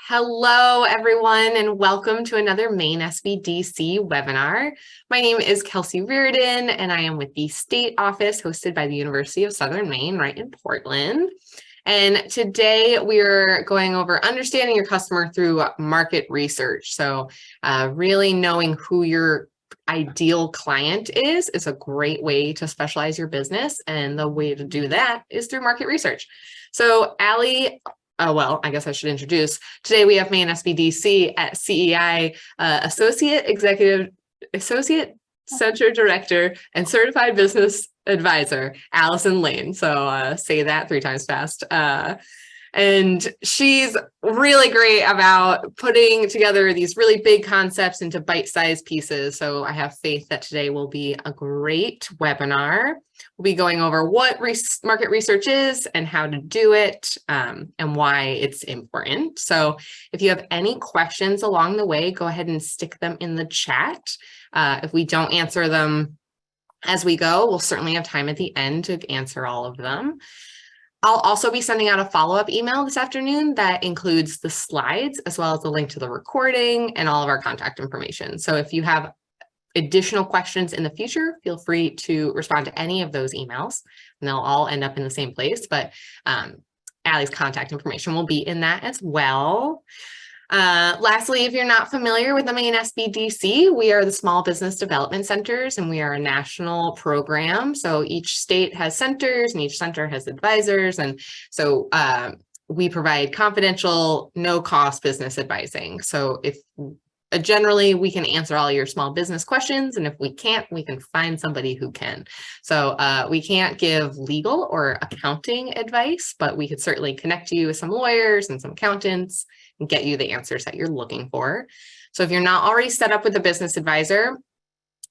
Hello, everyone, and welcome to another Maine SBDC webinar. My name is Kelsey Reardon, and I am with the state office hosted by the University of Southern Maine, right in Portland. And today we're going over understanding your customer through market research. So really knowing who your ideal client is a great way to specialize your business. And the way to do that is through market research. So Allie, well, I guess I should introduce. Today we have Maine SBDC at CEI Associate Center Director and Certified Business Advisor, Alison Lane. So say that 3 times fast. And she's really great about putting together these really big concepts into bite-sized pieces. So I have faith that today will be a great webinar. We'll be going over what market research is and how to do it and why it's important. So if you have any questions along the way, go ahead and stick them in the chat. If we don't answer them as we go, we'll certainly have time at the end to answer all of them. I'll also be sending out a follow-up email this afternoon that includes the slides as well as the link to the recording and all of our contact information. So if you have additional questions in the future, feel free to respond to any of those emails and they'll all end up in the same place, but Allie's contact information will be in that as well. Lastly, if you're not familiar with the Maine SBDC, we are the Small Business Development Centers and we are a national program. So each state has centers and each center has advisors. And so we provide confidential, no-cost business advising. So if generally we can answer all your small business questions, and if we can't, we can find somebody who can. So we can't give legal or accounting advice, but we could certainly connect you with some lawyers and some accountants and get you the answers that you're looking for. So if you're not already set up with a business advisor,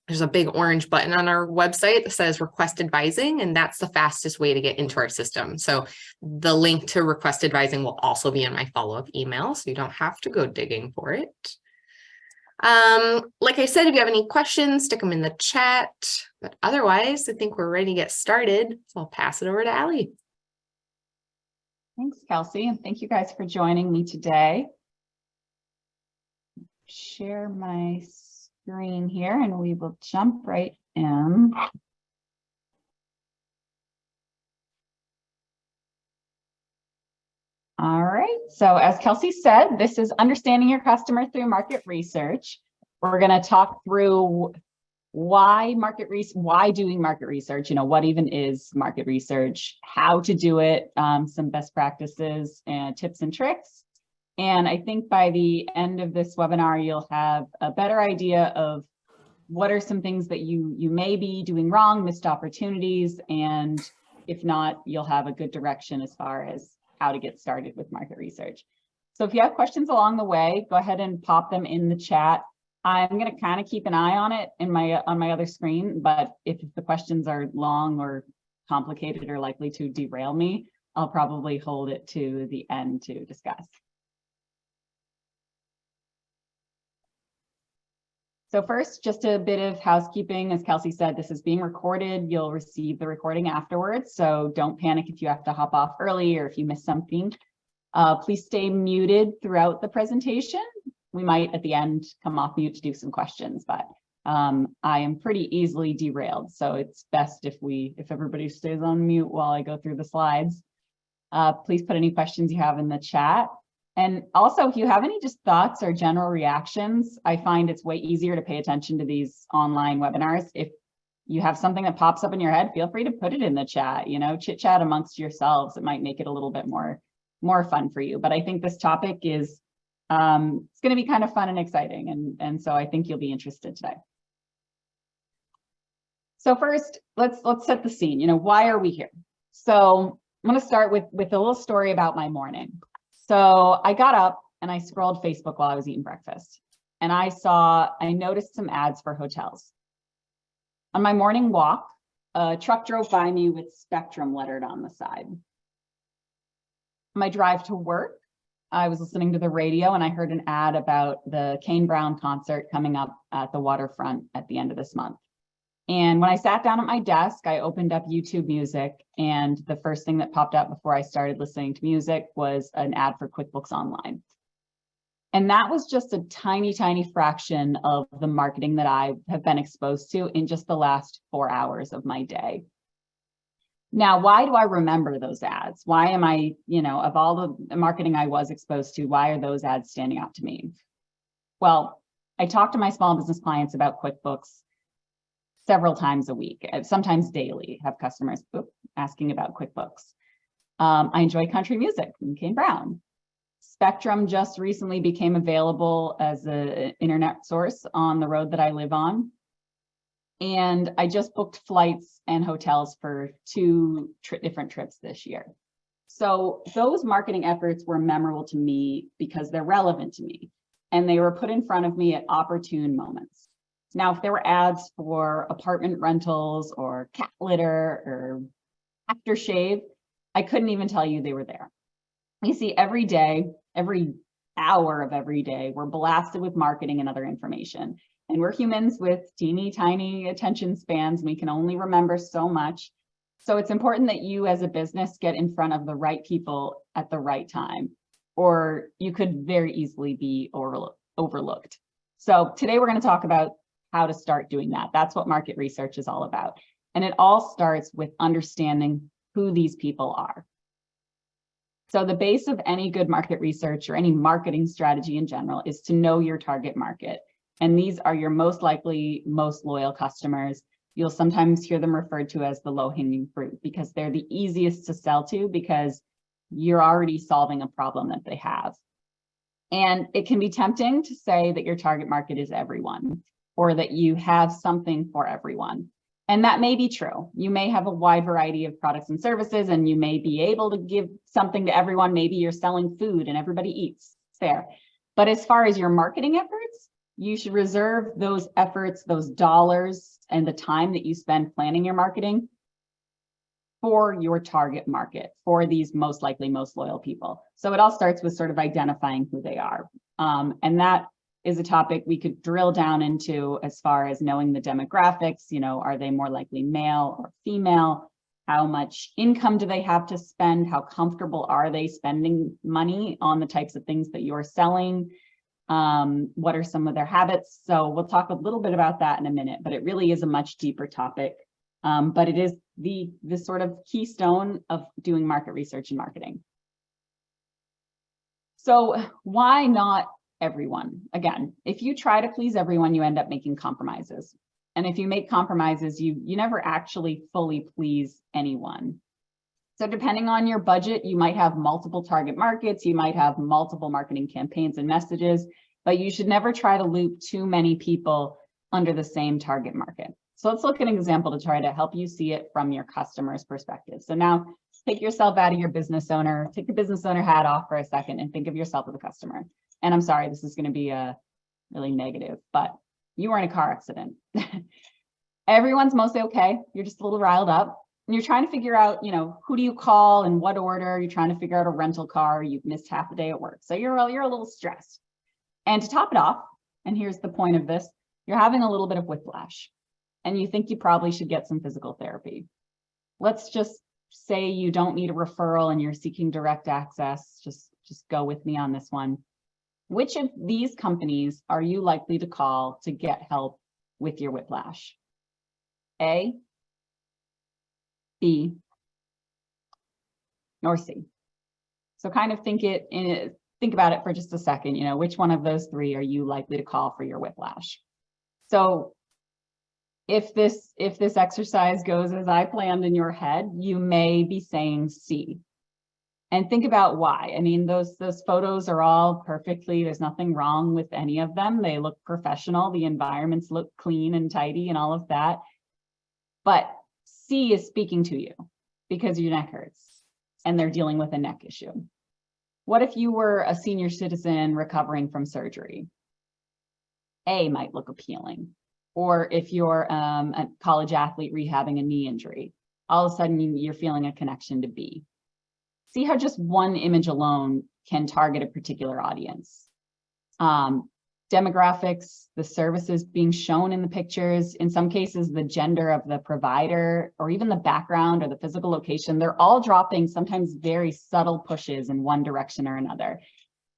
there's a big orange button on our website that says request advising, and that's the fastest way to get into our system. So the link to request advising will also be in my follow-up email, so you don't have to go digging for it. Like I said, if you have any questions, stick them in the chat, but otherwise I think we're ready to get started. So I'll pass it over to Allie. Thanks, Kelsey, and thank you guys for joining me today. Share my screen here and we will jump right in. All right, so as Kelsey said, this is understanding your customer through market research. We're going to talk through why doing market research, what even is market research, how to do it, some best practices and tips and tricks. And I think by the end of this webinar, you'll have a better idea of what are some things that you may be doing wrong, missed opportunities, and if not, you'll have a good direction as far as how to get started with market research. So if you have questions along the way, go ahead and pop them in the chat. I'm going to kind of keep an eye on it on my other screen, but if the questions are long or complicated or likely to derail me, I'll probably hold it to the end to discuss. So first, just a bit of housekeeping. As Kelsey said, this is being recorded. You'll receive the recording afterwards, so don't panic if you have to hop off early or if you miss something. Please stay muted throughout the presentation. We might at the end come off mute to do some questions, but I am pretty easily derailed, so it's best if everybody stays on mute while I go through the slides. Please put any questions you have in the chat. And also, if you have any just thoughts or general reactions, I find it's way easier to pay attention to these online webinars. If you have something that pops up in your head, feel free to put it in the chat, chit chat amongst yourselves. It might make it a little bit more fun for you. But I think this topic is, it's going to be kind of fun and exciting. And so I think you'll be interested today. So first, let's set the scene. Why are we here? So I'm going to start with a little story about my morning. So I got up and I scrolled Facebook while I was eating breakfast, and I noticed some ads for hotels. On my morning walk, a truck drove by me with Spectrum lettered on the side. On my drive to work, I was listening to the radio and I heard an ad about the Kane Brown concert coming up at the waterfront at the end of this month. And when I sat down at my desk, I opened up YouTube Music, and the first thing that popped up before I started listening to music was an ad for QuickBooks Online. And that was just a tiny, tiny fraction of the marketing that I have been exposed to in just the last 4 hours of my day. Now, why do I remember those ads? Why am I, of all the marketing I was exposed to, why are those ads standing out to me? Well, I talk to my small business clients about QuickBooks several times a week, sometimes daily, have customers asking about QuickBooks. I enjoy country music from Kane Brown. Spectrum just recently became available as an internet source on the road that I live on. And I just booked flights and hotels for 2 different trips this year. So those marketing efforts were memorable to me because they're relevant to me. And they were put in front of me at opportune moments. Now, if there were ads for apartment rentals or cat litter or aftershave, I couldn't even tell you they were there. You see, every day, every hour of every day, we're blasted with marketing and other information. And we're humans with teeny tiny attention spans. We can only remember so much. So it's important that you as a business get in front of the right people at the right time, or you could very easily be overlooked. So today we're going to talk about how to start doing that. That's what market research is all about. And it all starts with understanding who these people are. So the base of any good market research or any marketing strategy in general is to know your target market. And these are your most likely, most loyal customers. You'll sometimes hear them referred to as the low-hanging fruit because they're the easiest to sell to because you're already solving a problem that they have. And it can be tempting to say that your target market is everyone, or that you have something for everyone. And that may be true. You may have a wide variety of products and services, and you may be able to give something to everyone. Maybe you're selling food and everybody eats. Fair. But as far as your marketing efforts, you should reserve those efforts, those dollars, and the time that you spend planning your marketing for your target market, for these most likely, most loyal people. So it all starts with sort of identifying who they are. And that is a topic we could drill down into as far as knowing the demographics. Are they more likely male or female? How much income do they have to spend? How comfortable are they spending money on the types of things that you're selling? What are some of their habits? So we'll talk a little bit about that in a minute, but it really is a much deeper topic. But it is the sort of keystone of doing market research and marketing. So why not everyone? Again, if you try to please everyone, you end up making compromises. And if you make compromises, you never actually fully please anyone. So depending on your budget, you might have multiple target markets, you might have multiple marketing campaigns and messages, but you should never try to loop too many people under the same target market. So let's look at an example to try to help you see it from your customer's perspective. So now take yourself out of your business owner, take the business owner hat off for a second and think of yourself as a customer. And I'm sorry, this is going to be really negative, but you were in a car accident. Everyone's mostly okay. You're just a little riled up and you're trying to figure out, who do you call and what order? You're trying to figure out a rental car. You've missed half a day at work. So you're a little stressed. And to top it off, and here's the point of this, you're having a little bit of whiplash and you think you probably should get some physical therapy. Let's just say you don't need a referral and you're seeking direct access. Just go with me on this one. Which of these companies are you likely to call to get help with your whiplash? A, B, or C? So kind of think about it for just a second. Which one of those 3 are you likely to call for your whiplash? So if this exercise goes as I planned in your head, you may be saying C. And think about why. I mean, those photos are all perfectly, there's nothing wrong with any of them. They look professional. The environments look clean and tidy and all of that. But C is speaking to you because your neck hurts and they're dealing with a neck issue. What if you were a senior citizen recovering from surgery? A might look appealing. Or if you're a college athlete rehabbing a knee injury, all of a sudden you're feeling a connection to B. See how just one image alone can target a particular audience. Demographics, the services being shown in the pictures, in some cases, the gender of the provider, or even the background or the physical location, they're all dropping sometimes very subtle pushes in one direction or another.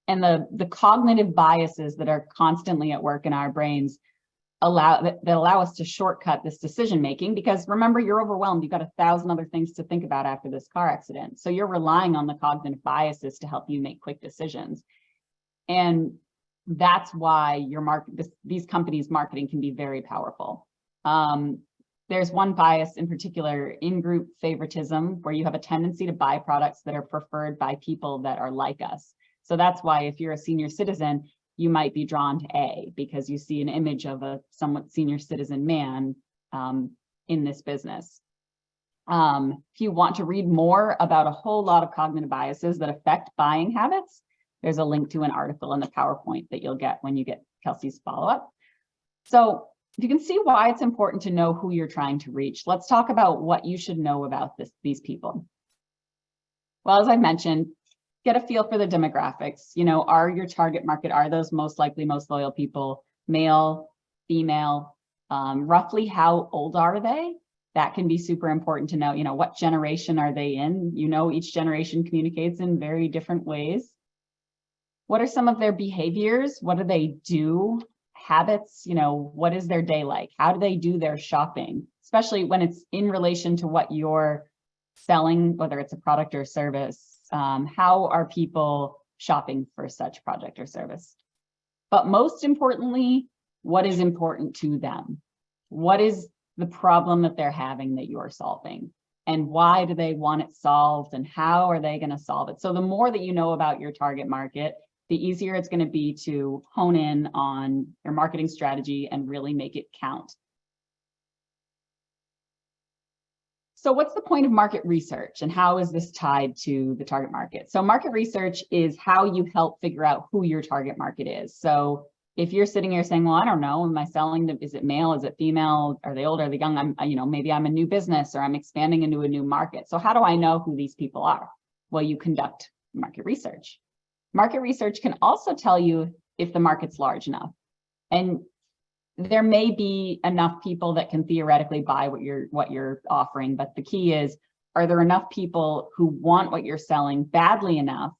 And the cognitive biases that are constantly at work in our brains that allow us to shortcut this decision making, because remember, you're overwhelmed. You've got 1,000 other things to think about after this car accident. So you're relying on the cognitive biases to help you make quick decisions. And that's why these companies' marketing can be very powerful. There's one bias in particular, in-group favoritism, where you have a tendency to buy products that are preferred by people that are like us. So that's why if you're a senior citizen, you might be drawn to A, because you see an image of a somewhat senior citizen man in this business. If you want to read more about a whole lot of cognitive biases that affect buying habits, there's a link to an article in the PowerPoint that you'll get when you get Kelsey's follow-up. So you can see why it's important to know who you're trying to reach. Let's talk about what you should know about these people. Well, as I mentioned, get a feel for the demographics. Are your target market, are those most likely, most loyal people male, female? Roughly how old are they? That can be super important to know. What generation are they in? Each generation communicates in very different ways. What are some of their behaviors? What do they do? Habits, what is their day like? How do they do their shopping? Especially when it's in relation to what you're selling, whether it's a product or service. How are people shopping for such product or service? But most importantly, what is important to them? What is the problem that they're having that you're solving? And why do they want it solved? And how are they going to solve it? So the more that you know about your target market, the easier it's going to be to hone in on your marketing strategy and really make it count. So what's the point of market research, and how is this tied to the target market? So market research is how you help figure out who your target market is. So if you're sitting here saying, well, I don't know, am I selling is it male? Is it female? Are they old? Are they young? Maybe I'm a new business, or I'm expanding into a new market. So how do I know who these people are? Well, you conduct market research. Market research can also tell you if the market's large enough. And there may be enough people that can theoretically buy what you're offering, but the key is, are there enough people who want what you're selling badly enough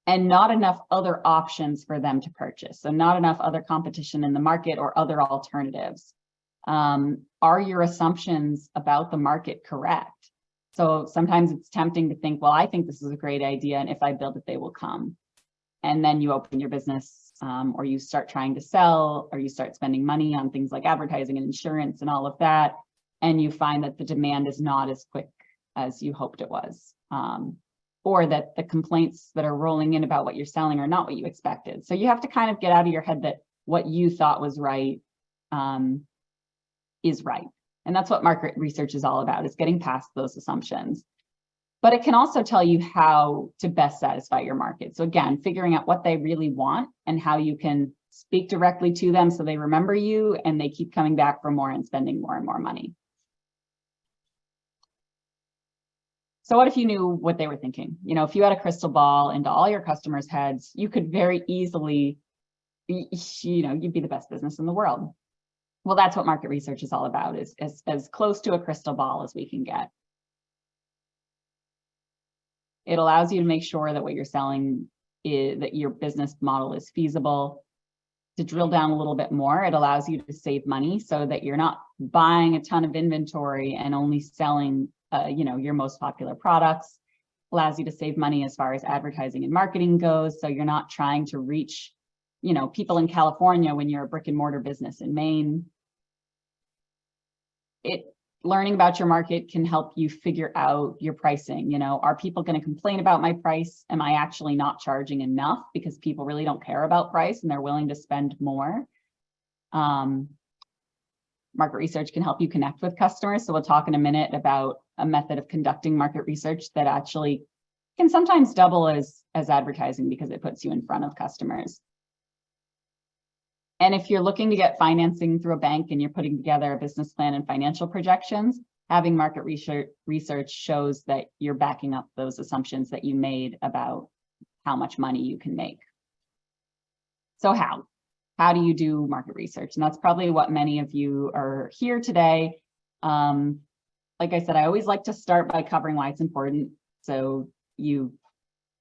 and not enough other options for them to purchase? So not enough other competition in the market or other alternatives. Are your assumptions about the market correct? So sometimes it's tempting to think, well, I think this is a great idea, and if I build it, they will come. And then you open your business, or you start trying to sell, or you start spending money on things like advertising and insurance and all of that, and you find that the demand is not as quick as you hoped it was, or that the complaints that are rolling in about what you're selling are not what you expected. So you have to kind of get out of your head that what you thought was right is right. And that's what market research is all about, is getting past those assumptions. But it can also tell you how to best satisfy your market. So again, figuring out what they really want and how you can speak directly to them so they remember you and they keep coming back for more and spending more and more money. So what if you knew what they were thinking? If you had a crystal ball into all your customers' heads, you could very easily, you'd be the best business in the world. Well, that's what market research is all about, is as close to a crystal ball as we can get. It allows you to make sure that what you're selling that your business model is feasible. To drill down a little bit more, it allows you to save money so that you're not buying a ton of inventory and only selling your most popular products. Allows you to save money as far as advertising and marketing goes, so you're not trying to reach people in California when you're a brick and mortar business in Maine. Learning about your market can help you figure out your pricing. Are people going to complain about my price? Am I actually not charging enough because people really don't care about price and they're willing to spend more? Market research can help you connect with customers. So we'll talk in a minute about a method of conducting market research that actually can sometimes double as advertising, because it puts you in front of customers. And if you're looking to get financing through a bank and you're putting together a business plan and financial projections, having market research shows that you're backing up those assumptions that you made about how much money you can make. So how do you do market research? And that's probably what many of you are here today. Like I said, I always like to start by covering why it's important. So you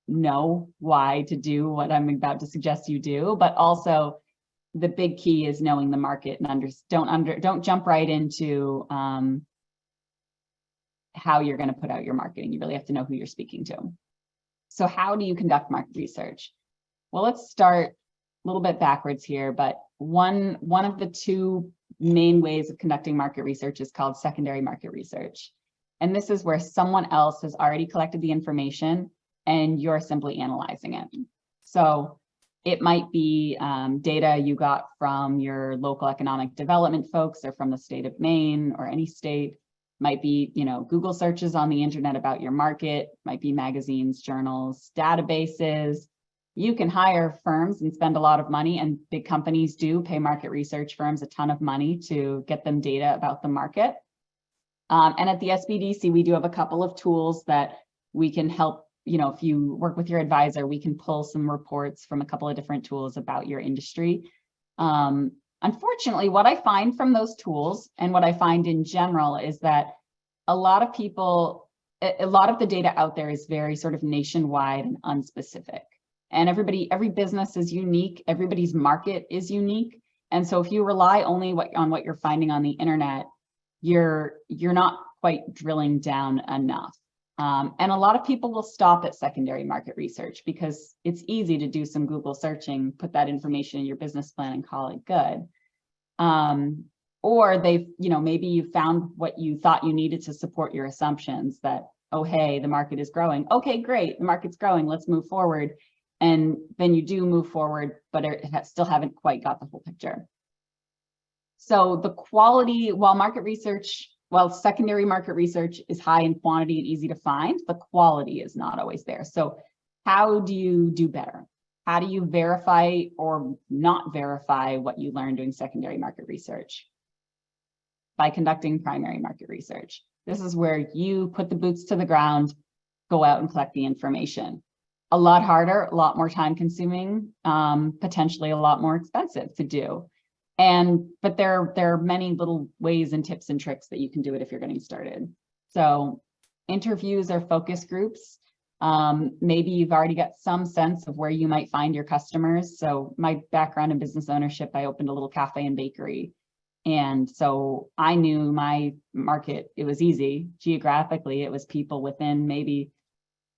know why to do what I'm about to suggest you do, but also the big key is knowing the market and don't jump right into how you're going to put out your marketing. You really have to know who you're speaking to. So how do you conduct market research? Well, let's start a little bit backwards here, but one of the two main ways of conducting market research is called secondary market research. And this is where someone else has already collected the information and you're simply analyzing it. So it might be data you got from your local economic development folks or from the state of Maine or any state. Might be, Google searches on the internet about your market, might be magazines, journals, databases. You can hire firms and spend a lot of money, and big companies do pay market research firms a ton of money to get them data about the market. And at the SBDC, we do have a couple of tools that we can help. If you work with your advisor, we can pull some reports from a couple of different tools about your industry. Unfortunately, what I find from those tools and what I find in general is that a lot of the data out there is very sort of nationwide and unspecific. And every business is unique. Everybody's market is unique. And so if you rely only on what you're finding on the internet, you're not quite drilling down enough. And a lot of people will stop at secondary market research because it's easy to do some Google searching, put that information in your business plan and call it good. Or maybe you found what you thought you needed to support your assumptions that, oh, hey, the market is growing. Okay, great, the market's growing, let's move forward. And then you do move forward, but still haven't quite got the whole picture. So the quality, while secondary market research is high in quantity and easy to find, the quality is not always there. So how do you do better? How do you verify or not verify what you learned doing secondary market research? By conducting primary market research. This is where you put the boots to the ground, go out and collect the information. A lot harder, a lot more time consuming, potentially a lot more expensive to do. But there are many little ways and tips and tricks that you can do it if you're getting started. So interviews or focus groups. Maybe you've already got some sense of where you might find your customers. So my background in business ownership, I opened a little cafe and bakery. And so I knew my market, it was easy. Geographically, it was people within maybe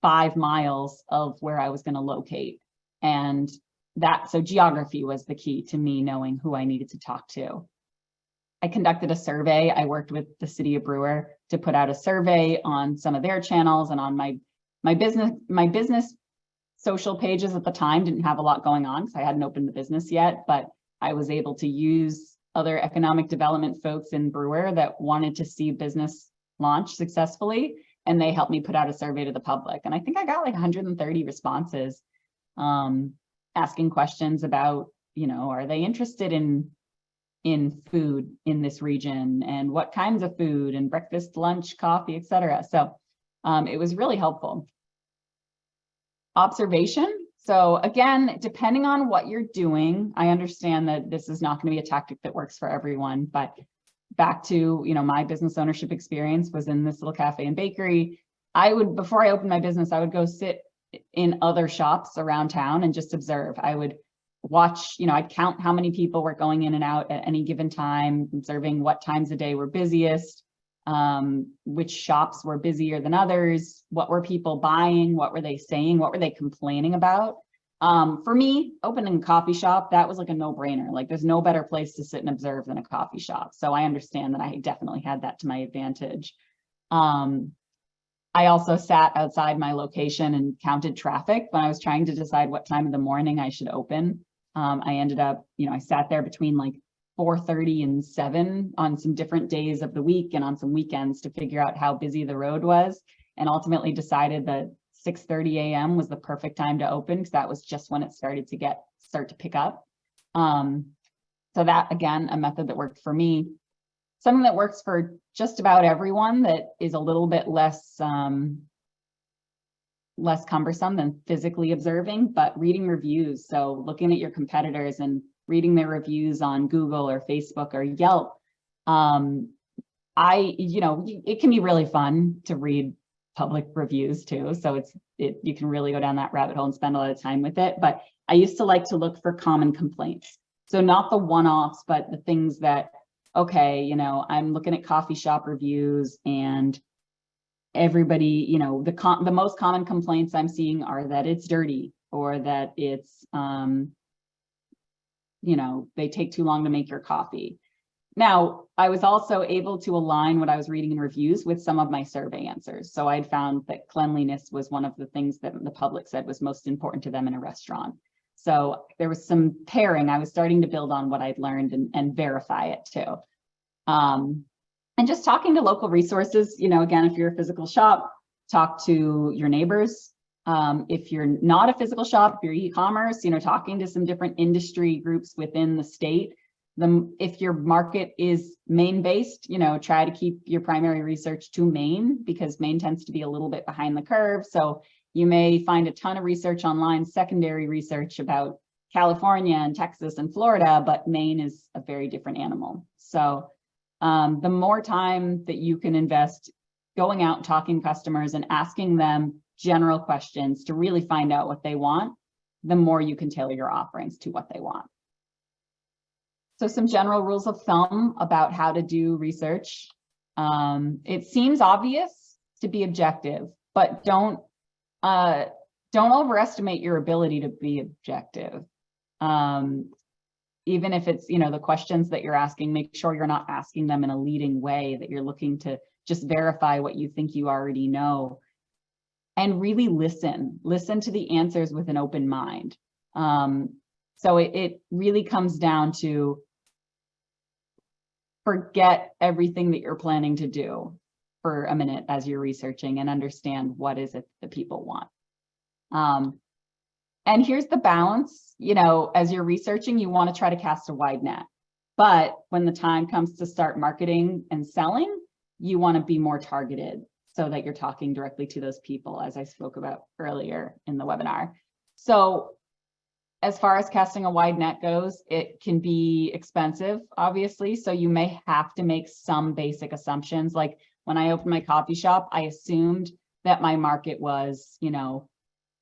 5 miles of where I was going to locate. And so geography was the key to me knowing who I needed to talk to. I conducted a survey. I worked with the city of Brewer to put out a survey on some of their channels, and on my business social pages at the time didn't have a lot going on because I hadn't opened the business yet, but I was able to use other economic development folks in Brewer that wanted to see business launch successfully, and they helped me put out a survey to the public. And I think I got like 130 responses asking questions about, are they interested in food in this region and what kinds of food and breakfast, lunch, coffee, etc. So it was really helpful. Observation. So again, depending on what you're doing, I understand that this is not going to be a tactic that works for everyone, but back to, my business ownership experience was in this little cafe and bakery. Before I opened my business, I would go sit in other shops around town and just observe. I would watch, I'd count how many people were going in and out at any given time, observing what times of day were busiest, which shops were busier than others, what were people buying, what were they saying, what were they complaining about. For me, opening a coffee shop, that was like a no-brainer. Like there's no better place to sit and observe than a coffee shop. So I understand that I definitely had that to my advantage. I also sat outside my location and counted traffic when I was trying to decide what time of the morning I should open. I ended up, I sat there between like 4:30 and 7 on some different days of the week and on some weekends to figure out how busy the road was, and ultimately decided that 6:30 a.m. was the perfect time to open because that was just when it started to start to pick up. So that, again, a method that worked for me. Something that works for just about everyone that is a little bit less cumbersome than physically observing, but reading reviews. So looking at your competitors and reading their reviews on Google or Facebook or Yelp. It can be really fun to read public reviews too. So you can really go down that rabbit hole and spend a lot of time with it. But I used to like to look for common complaints. So not the one-offs, but the things that, okay, you know, I'm looking at coffee shop reviews and everybody, you know, the most common complaints I'm seeing are that it's dirty or that it's, you know, they take too long to make your coffee. Now, I was also able to align what I was reading in reviews with some of my survey answers. So I'd found that cleanliness was one of the things that the public said was most important to them in a restaurant. So there was some pairing. I was starting to build on what I'd learned and verify it too. And just talking to local resources, you know, again, if you're a physical shop, talk to your neighbors. If you're not a physical shop, if you're e-commerce, you know, talking to some different industry groups within the state. If your market is Maine based, you know, try to keep your primary research to Maine because Maine tends to be a little bit behind the curve. So you may find a ton of research online, secondary research about California and Texas and Florida, but Maine is a very different animal. So the more time that you can invest going out and talking to customers and asking them general questions to really find out what they want, the more you can tailor your offerings to what they want. So some general rules of thumb about how to do research. It seems obvious to be objective, but don't overestimate your ability to be objective. Even if it's, you know, the questions that you're asking, make sure you're not asking them in a leading way, that you're looking to just verify what you think you already know. And really listen to the answers with an open mind. So it really comes down to forget everything that you're planning to do for a minute as you're researching and understand what is it that people want. And here's the balance, you know, as you're researching, you want to try to cast a wide net. But when the time comes to start marketing and selling, you want to be more targeted so that you're talking directly to those people, as I spoke about earlier in the webinar. So as far as casting a wide net goes, it can be expensive, obviously. So you may have to make some basic assumptions. Like when I opened my coffee shop, I assumed that my market was, you know,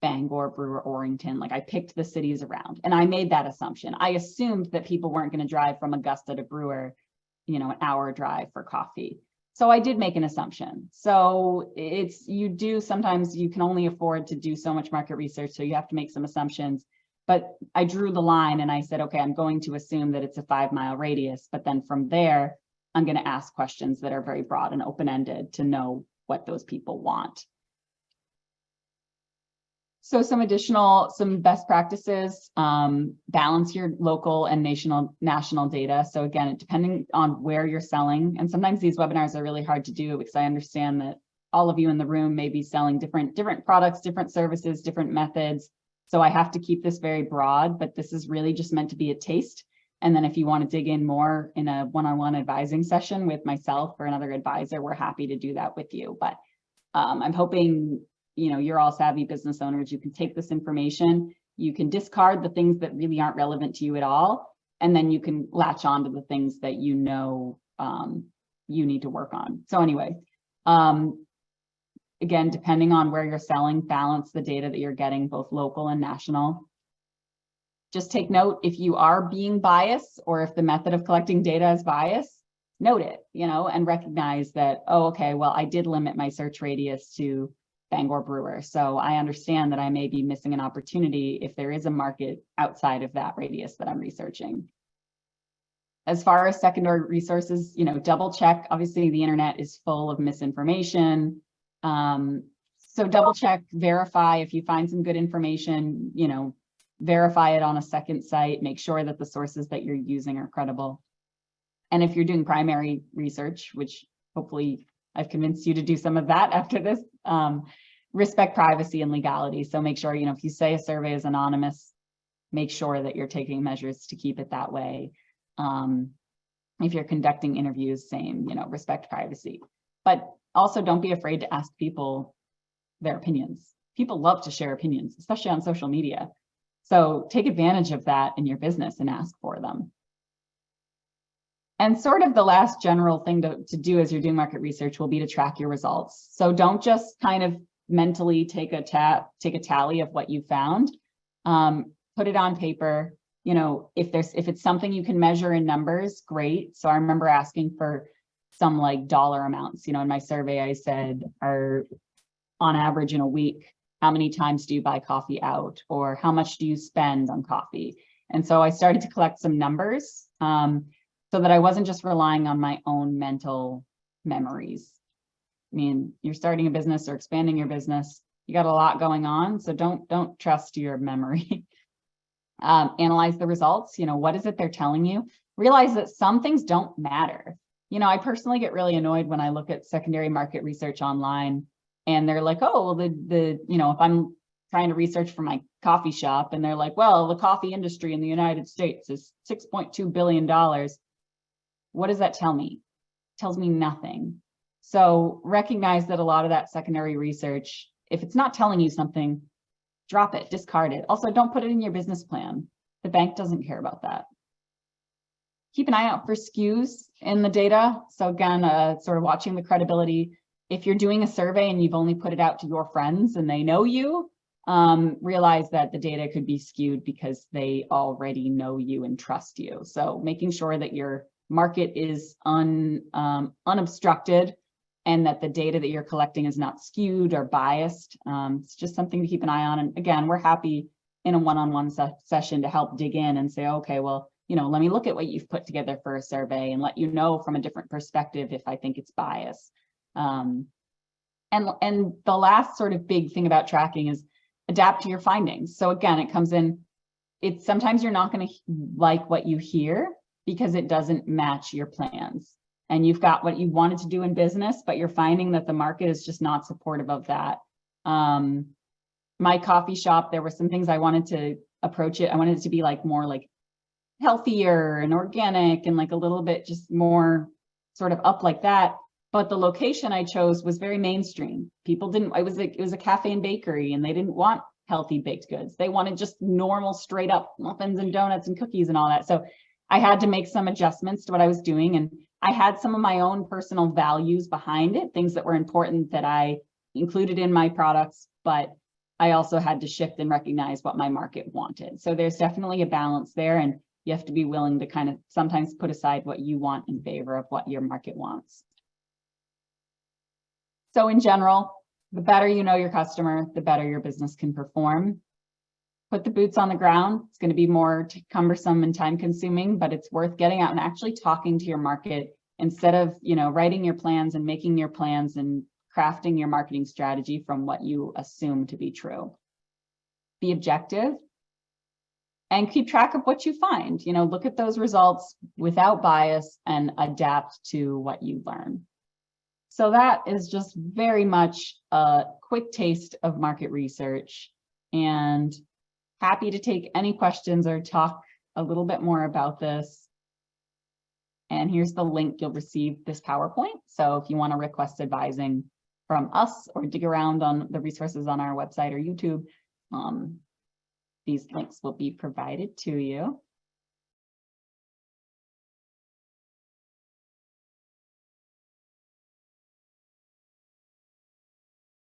Bangor, Brewer, Orrington. Like I picked the cities around and I made that assumption. I assumed that people weren't going to drive from Augusta to Brewer, you know, an hour drive for coffee. So I did make an assumption. So sometimes you can only afford to do so much market research. So you have to make some assumptions. But I drew the line and I said, okay, I'm going to assume that it's a 5-mile radius. But then from there, I'm going to ask questions that are very broad and open-ended to know what those people want. So some best practices, balance your local and national data. So again, depending on where you're selling, and sometimes these webinars are really hard to do because I understand that all of you in the room may be selling different products, different services, different methods. So I have to keep this very broad, but this is really just meant to be a taste. And then if you want to dig in more in a one-on-one advising session with myself or another advisor, we're happy to do that with you. But I'm hoping, you know, you're all savvy business owners. You can take this information, you can discard the things that really aren't relevant to you at all, and then you can latch on to the things that you know you need to work on. So anyway, again, depending on where you're selling, balance the data that you're getting, both local and national. Just take note if you are being biased or if the method of collecting data is biased, note it, you know, and recognize that, oh, okay, well, I did limit my search radius to Bangor Brewer. So I understand that I may be missing an opportunity if there is a market outside of that radius that I'm researching. As far as secondary resources, you know, double check. Obviously, the internet is full of misinformation. So double check, verify. If you find some good information, you know, verify it on a second site, make sure that the sources that you're using are credible. And if you're doing primary research, which hopefully I've convinced you to do some of that after this, respect privacy and legality. So make sure, you know, if you say a survey is anonymous, make sure that you're taking measures to keep it that way. If you're conducting interviews, same, you know, respect privacy. But also don't be afraid to ask people their opinions. People love to share opinions, especially on social media. So take advantage of that in your business and ask for them. And sort of the last general thing to do as you're doing market research will be to track your results. So don't just kind of mentally take a tally of what you found. Put it on paper. You know, if it's something you can measure in numbers, great. So I remember asking for some like dollar amounts. You know, in my survey, I said, on average in a week, how many times do you buy coffee out, or how much do you spend on coffee? And so I started to collect some numbers, so that I wasn't just relying on my own mental memories. I mean, you're starting a business or expanding your business, you got a lot going on, so don't trust your memory. Analyze the results. You know, what is it they're telling you? Realize that some things don't matter. You know, I personally get really annoyed when I look at secondary market research online and they're like, oh, well, you know, if I'm trying to research for my coffee shop and they're like, well, the coffee industry in the United States is $6.2 billion. What does that tell me? It tells me nothing. So recognize that a lot of that secondary research, if it's not telling you something, drop it, discard it. Also, don't put it in your business plan. The bank doesn't care about that. Keep an eye out for skews in the data. So again, sort of watching the credibility. If you're doing a survey and you've only put it out to your friends and they know you, realize that the data could be skewed because they already know you and trust you. So making sure that your market is unobstructed and that the data that you're collecting is not skewed or biased. It's just something to keep an eye on. And again, we're happy in a one-on-one session to help dig in and say, okay, well, you know, let me look at what you've put together for a survey and let you know from a different perspective if I think it's biased. And the last sort of big thing about tracking is adapt to your findings. So again, it comes in, it's sometimes you're not going to like what you hear because it doesn't match your plans. And you've got what you wanted to do in business, but you're finding that the market is just not supportive of that. My coffee shop, there were some things I wanted to approach it. I wanted it to be like more like healthier and organic and like a little bit just more sort of up like that. But the location I chose was very mainstream. People didn't, it was a cafe and bakery and they didn't want healthy baked goods. They wanted just normal, straight up muffins and donuts and cookies and all that. So I had to make some adjustments to what I was doing. And I had some of my own personal values behind it, things that were important that I included in my products, but I also had to shift and recognize what my market wanted. So there's definitely a balance there. And you have to be willing to kind of sometimes put aside what you want in favor of what your market wants. So in general, the better you know your customer, the better your business can perform. Put the boots on the ground. It's going to be more cumbersome and time consuming, but it's worth getting out and actually talking to your market instead of, you know, writing your plans and making your plans and crafting your marketing strategy from what you assume to be true. Be objective and keep track of what you find. You know, look at those results without bias and adapt to what you learn. So that is just very much a quick taste of market research, and happy to take any questions or talk a little bit more about this. And here's the link. You'll receive this PowerPoint. So if you want to request advising from us or dig around on the resources on our website or YouTube, these links will be provided to you.